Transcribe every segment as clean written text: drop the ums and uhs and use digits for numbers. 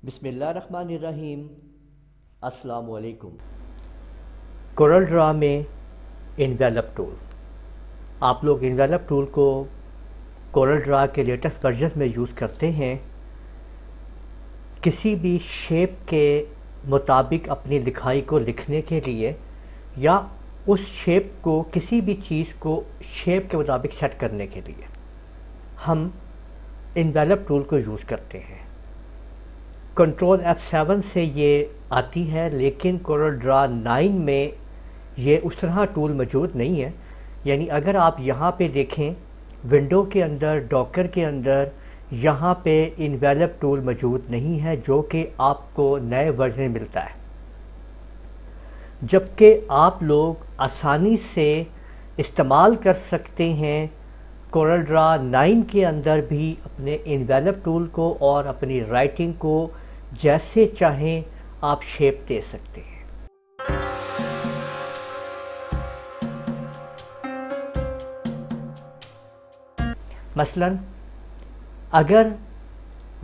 बिस्मिल्लाहिर्रहमानिर्रहीम। अस्सलाम वालेकुम। कोरल ड्रा में इन्वेलप टूल, आप लोग इन्वेलप टूल को कोरल ड्रा के लेटेस्ट वर्जन में यूज़ करते हैं किसी भी शेप के मुताबिक अपनी लिखाई को लिखने के लिए, या उस शेप को किसी भी चीज़ को शेप के मुताबिक सेट करने के लिए हम इन्वेलप टूल को यूज़ करते हैं। कंट्रोल F7 से ये आती है, लेकिन कोरल ड्रा 9 में ये उस तरह टूल मौजूद नहीं है। यानी अगर आप यहाँ पे देखें, विंडो के अंदर, डॉकर के अंदर, यहाँ पे इन्वेलप टूल मौजूद नहीं है, जो कि आपको नए वर्जन में मिलता है। जबकि आप लोग आसानी से इस्तेमाल कर सकते हैं कोरल ड्रा 9 के अंदर भी अपने इन्वेलप टूल को, और अपनी राइटिंग को जैसे चाहें आप शेप दे सकते हैं। मसलन अगर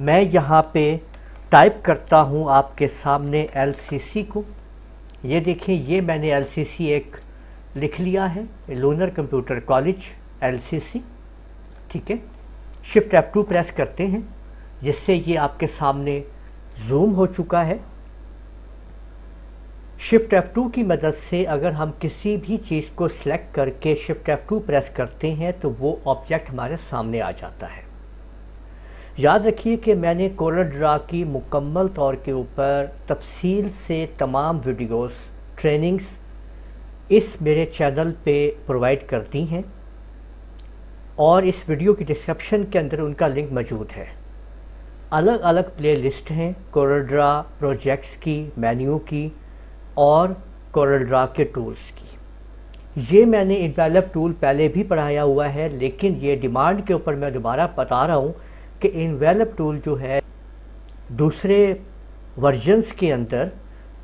मैं यहाँ पे टाइप करता हूँ आपके सामने LCC को, ये देखिए, ये मैंने LCC एक लिख लिया है, लूनर कंप्यूटर कॉलेज LCC, ठीक है। शिफ्ट F2 प्रेस करते हैं, जिससे ये आपके सामने जूम हो चुका है। शिफ्ट F2 की मदद से अगर हम किसी भी चीज़ को सिलेक्ट करके शिफ्ट F2 प्रेस करते हैं तो वो ऑब्जेक्ट हमारे सामने आ जाता है। याद रखिए कि मैंने कोरल ड्रा की मुकम्मल तौर के ऊपर तफसील से तमाम वीडियोस, ट्रेनिंग्स इस मेरे चैनल पे प्रोवाइड कर दी हैं, और इस वीडियो की डिस्क्रिप्शन के अंदर उनका लिंक मौजूद है। अलग अलग प्लेलिस्ट हैं कोरल ड्रा प्रोजेक्ट्स की, मेन्यू की, और कोरल ड्रा के टूल्स की। ये मैंने इन्वेलप टूल पहले भी पढ़ाया हुआ है, लेकिन ये डिमांड के ऊपर मैं दोबारा बता रहा हूँ कि इन्वेलप टूल जो है दूसरे वर्जन्स के अंदर,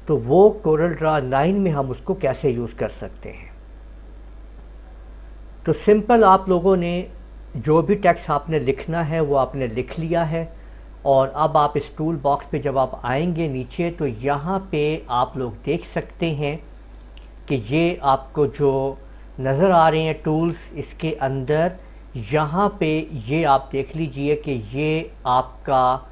तो वो कोरल ड्रा 9 में हम उसको कैसे यूज़ कर सकते हैं। तो सिंपल, आप लोगों ने जो भी टेक्स्ट आपने लिखना है वो आपने लिख लिया है, और अब आप इस टूल बॉक्स पे जब आप आएंगे नीचे, तो यहाँ पे आप लोग देख सकते हैं कि ये आपको जो नज़र आ रहे हैं टूल्स, इसके अंदर यहाँ पे ये आप देख लीजिए कि ये आपका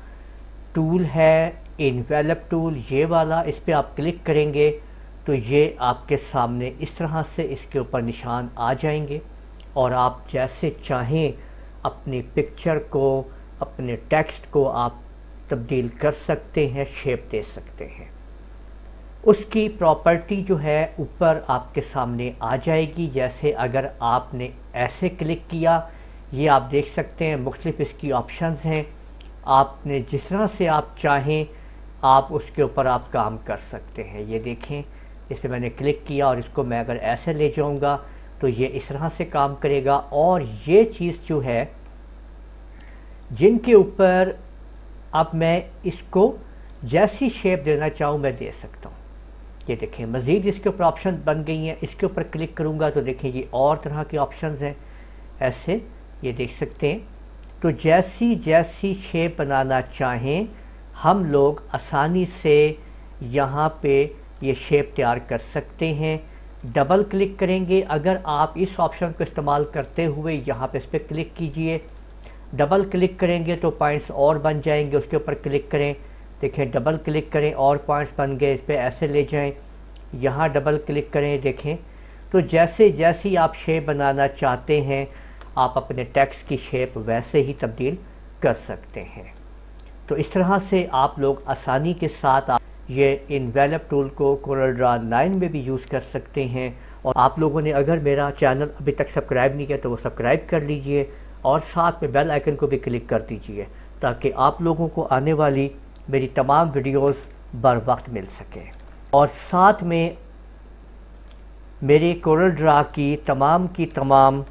टूल है इन्वेलप टूल, ये वाला। इस पर आप क्लिक करेंगे तो ये आपके सामने इस तरह से इसके ऊपर निशान आ जाएंगे, और आप जैसे चाहें अपनी पिक्चर को, अपने टेक्स्ट को आप तब्दील कर सकते हैं, शेप दे सकते हैं। उसकी प्रॉपर्टी जो है ऊपर आपके सामने आ जाएगी। जैसे अगर आपने ऐसे क्लिक किया, ये आप देख सकते हैं मुख्तलिफ इसकी ऑप्शंस हैं। आपने जिस तरह से आप चाहें आप उसके ऊपर आप काम कर सकते हैं। ये देखें, इस पर मैंने क्लिक किया, और इसको मैं अगर ऐसे ले जाऊंगा तो ये इस तरह से काम करेगा। और ये चीज़ जो है, जिनके ऊपर अब मैं इसको जैसी शेप देना चाहूँ मैं दे सकता हूँ। ये देखें, मज़ीद इसके ऊपर ऑप्शन बन गई हैं। इसके ऊपर क्लिक करूँगा तो देखें ये और तरह के ऑप्शंस हैं, ऐसे ये देख सकते हैं। तो जैसी जैसी शेप बनाना चाहें हम लोग आसानी से यहाँ पे ये शेप तैयार कर सकते हैं। डबल क्लिक करेंगे, अगर आप इस ऑप्शन को इस्तेमाल करते हुए यहाँ पे इस पर क्लिक कीजिए, डबल क्लिक करेंगे तो पॉइंट्स और बन जाएंगे। उसके ऊपर क्लिक करें, देखें, डबल क्लिक करें और पॉइंट्स बन गए। इस पर ऐसे ले जाएं, यहाँ डबल क्लिक करें, देखें। तो जैसे जैसी आप शेप बनाना चाहते हैं आप अपने टेक्स्ट की शेप वैसे ही तब्दील कर सकते हैं। तो इस तरह से आप लोग आसानी के साथ ये इन्वेलप टूल को कोरल ड्रा 9 में भी यूज़ कर सकते हैं। और आप लोगों ने अगर मेरा चैनल अभी तक सब्सक्राइब नहीं किया तो वो सब्सक्राइब कर लीजिए, और साथ में बेल आइकन को भी क्लिक कर दीजिए, ताकि आप लोगों को आने वाली मेरी तमाम वीडियोस बर वक्त मिल सके। और साथ में मेरे कोरल ड्रा की तमाम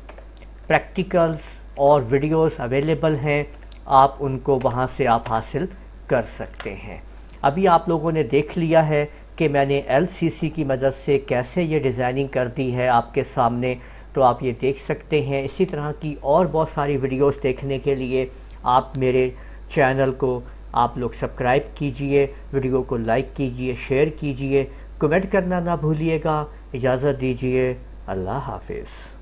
प्रैक्टिकल्स और वीडियोस अवेलेबल हैं, आप उनको वहां से आप हासिल कर सकते हैं। अभी आप लोगों ने देख लिया है कि मैंने LCC की मदद से कैसे ये डिज़ाइनिंग कर दी है आपके सामने, तो आप ये देख सकते हैं। इसी तरह की और बहुत सारी वीडियोस देखने के लिए आप मेरे चैनल को आप लोग सब्सक्राइब कीजिए, वीडियो को लाइक कीजिए, शेयर कीजिए, कमेंट करना ना भूलिएगा। इजाज़त दीजिए, अल्लाह हाफिज़।